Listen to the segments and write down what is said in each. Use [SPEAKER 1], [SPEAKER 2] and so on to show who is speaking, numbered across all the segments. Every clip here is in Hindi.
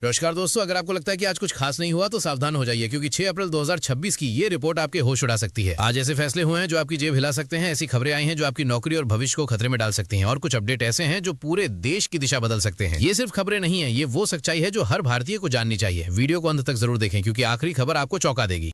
[SPEAKER 1] नमस्कार दोस्तों, अगर आपको लगता है कि आज कुछ खास नहीं हुआ तो सावधान हो जाइए, क्योंकि 6 अप्रैल 2026 की ये रिपोर्ट आपके होश उड़ा सकती है। आज ऐसे फैसले हुए हैं जो आपकी जेब हिला सकते हैं, ऐसी खबरें आई हैं जो आपकी नौकरी और भविष्य को खतरे में डाल सकती हैं, और कुछ अपडेट ऐसे हैं जो पूरे देश की दिशा बदल सकते हैं। ये सिर्फ खबरें नहीं है, ये वो सच्चाई है जो हर भारतीय को जाननी चाहिए। वीडियो को अंत तक जरूर देखें, क्योंकि आखिरी खबर आपको चौंका देगी।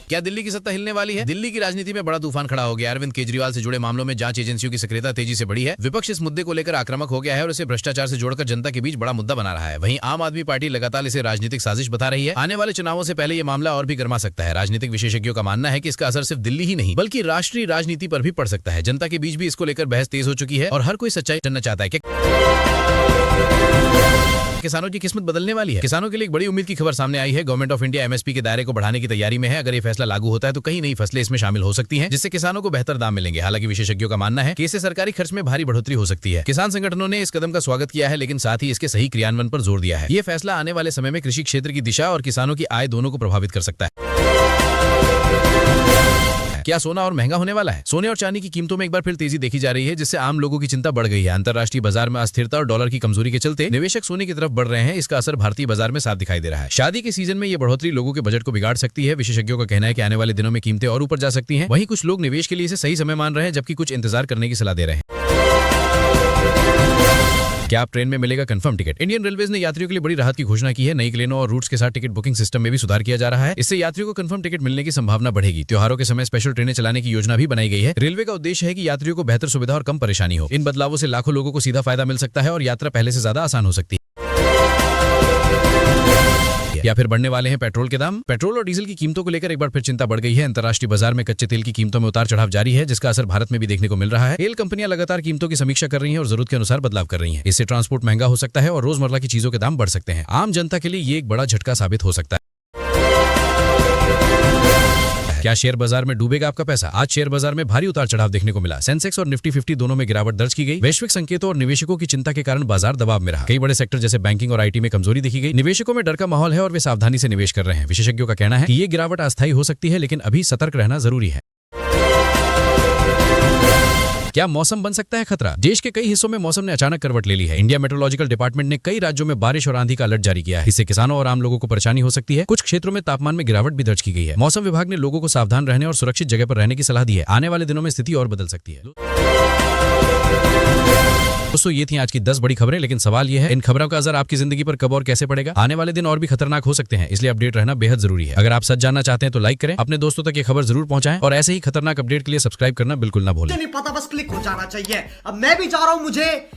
[SPEAKER 1] क्या दिल्ली की सत्ता हिलने वाली है? दिल्ली की राजनीति में बड़ा तूफान खड़ा हो गया। अरविंद केजरीवाल से जुड़े मामलों में जांच एजेंसियों की सक्रियता तेजी से बढ़ी है। विपक्ष इस मुद्दे को लेकर आक्रामक हो गया है और इसे भ्रष्टाचार से जोड़कर जनता के बीच बड़ा मुद्दा बना रहा है। वहीं आम आदमी पार्टी लगातार इसे राजनीतिक साजिश बता रही है। आने वाले चुनावों से पहले ये मामला और भी गर्मा सकता है। राजनीतिक विशेषज्ञों का मानना है कि इसका असर सिर्फ दिल्ली ही नहीं बल्कि राष्ट्रीय राजनीति पर भी पड़ सकता है। जनता के बीच भी इसको लेकर बहस तेज हो चुकी है और हर कोई सच्चाई जानना चाहता है कि किसानों की किस्मत बदलने वाली है। किसानों के लिए एक बड़ी उम्मीद की खबर सामने आई है। गवर्नमेंट ऑफ इंडिया एमएसपी के दायरे को बढ़ाने की तैयारी में है। अगर ये फैसला लागू होता है तो कई नई फसलें इसमें शामिल हो सकती हैं, जिससे किसानों को बेहतर दाम मिलेंगे। हालांकि विशेषज्ञों का मानना है कि इससे सरकारी खर्च में भारी बढ़ोतरी हो सकती है। किसान संगठनों ने इस कदम का स्वागत किया है, लेकिन साथ ही इसके सही क्रियान्वयन पर जोर दिया है। ये फैसला आने वाले समय में कृषि क्षेत्र की दिशा और किसानों की आय दोनों को प्रभावित कर सकता है। क्या सोना और महंगा होने वाला है? सोने और चांदी की कीमतों में एक बार फिर तेजी देखी जा रही है, जिससे आम लोगों की चिंता बढ़ गई है। अंतर्राष्ट्रीय बाजार में अस्थिरता और डॉलर की कमजोरी के चलते निवेशक सोने की तरफ बढ़ रहे हैं। इसका असर भारतीय बाजार में साफ दिखाई दे रहा है। शादी के सीजन में ये बढ़ोतरी लोगों के बजट को बिगाड़ सकती है। विशेषज्ञों का कहना है कि आने वाले दिनों में कीमतें और ऊपर जा सकती हैं। वहीं कुछ लोग निवेश के लिए इसे सही समय मान रहे हैं, जबकि कुछ इंतजार करने की सलाह दे रहे हैं। क्या आप ट्रेन में मिलेगा कंफर्म टिकट? इंडियन रेलवेज ने यात्रियों के लिए बड़ी राहत की घोषणा की है। नई क्लेनों और रूट्स के साथ टिकट बुकिंग सिस्टम में भी सुधार किया जा रहा है। इससे यात्रियों को कंफर्म टिकट मिलने की संभावना बढ़ेगी। त्योहारों के समय स्पेशल ट्रेनें चलाने की योजना भी बनाई गई है। रेलवे का उद्देश्य है कि यात्रियों को बेहतर सुविधा और कम परेशानी हो। इन बदलावों से लाखों लोगों को सीधा फायदा मिल सकता है और यात्रा पहले से ज्यादा आसान हो सकती है। या फिर बढ़ने वाले हैं पेट्रोल के दाम? पेट्रोल और डीजल की कीमतों को लेकर एक बार फिर चिंता बढ़ गई है। अंतर्राष्ट्रीय बाजार में कच्चे तेल की कीमतों में उतार चढ़ाव जारी है, जिसका असर भारत में भी देखने को मिल रहा है। तेल कंपनियां लगातार कीमतों की समीक्षा कर रही हैं और जरूरत के अनुसार बदलाव कर रही हैं। इससे ट्रांसपोर्ट महंगा हो सकता है और रोजमर्रा की चीजों के दाम बढ़ सकते हैं। आम जनता के लिए ये एक बड़ा झटका साबित हो सकता है। क्या शेयर बाजार में डूबेगा आपका पैसा? आज शेयर बाजार में भारी उतार चढ़ाव देखने को मिला। सेंसेक्स और निफ्टी 50 दोनों में गिरावट दर्ज की गई। वैश्विक संकेतों और निवेशकों की चिंता के कारण बाजार दबाव में रहा। कई बड़े सेक्टर जैसे बैंकिंग और आईटी में कमजोरी देखी गई। निवेशकों में डर का माहौल है और वे सावधानी से निवेश कर रहे हैं। विशेषज्ञों का कहना है कि ये गिरावट अस्थायी हो सकती है, लेकिन अभी सतर्क रहना जरूरी है। क्या मौसम बन सकता है खतरा? देश के कई हिस्सों में मौसम ने अचानक करवट ले ली है। इंडिया मेट्रोलॉजिकल डिपार्टमेंट ने कई राज्यों में बारिश और आंधी का अलर्ट जारी किया है। इससे किसानों और आम लोगों को परेशानी हो सकती है। कुछ क्षेत्रों में तापमान में गिरावट भी दर्ज की गई है। मौसम विभाग ने लोगों को सावधान रहने और सुरक्षित जगह पर रहने की सलाह दी है। आने वाले दिनों में स्थिति और बदल सकती है। दोस्तों, ये थी आज की 10 बड़ी खबरें, लेकिन सवाल ये है, इन खबरों का असर आपकी जिंदगी पर कब और कैसे पड़ेगा? आने वाले दिन और भी खतरनाक हो सकते हैं, इसलिए अपडेट रहना बेहद जरूरी है। अगर आप सच जानना चाहते हैं तो लाइक करें, अपने दोस्तों तक ये खबर जरूर पहुंचाएं और ऐसे ही खतरनाक अपडेट के लिए सब्सक्राइब करना बिल्कुल ना भूलें।
[SPEAKER 2] नहीं पता, बस क्लिक हो जाना चाहिए। अब मैं भी जा रहा हूं, मुझे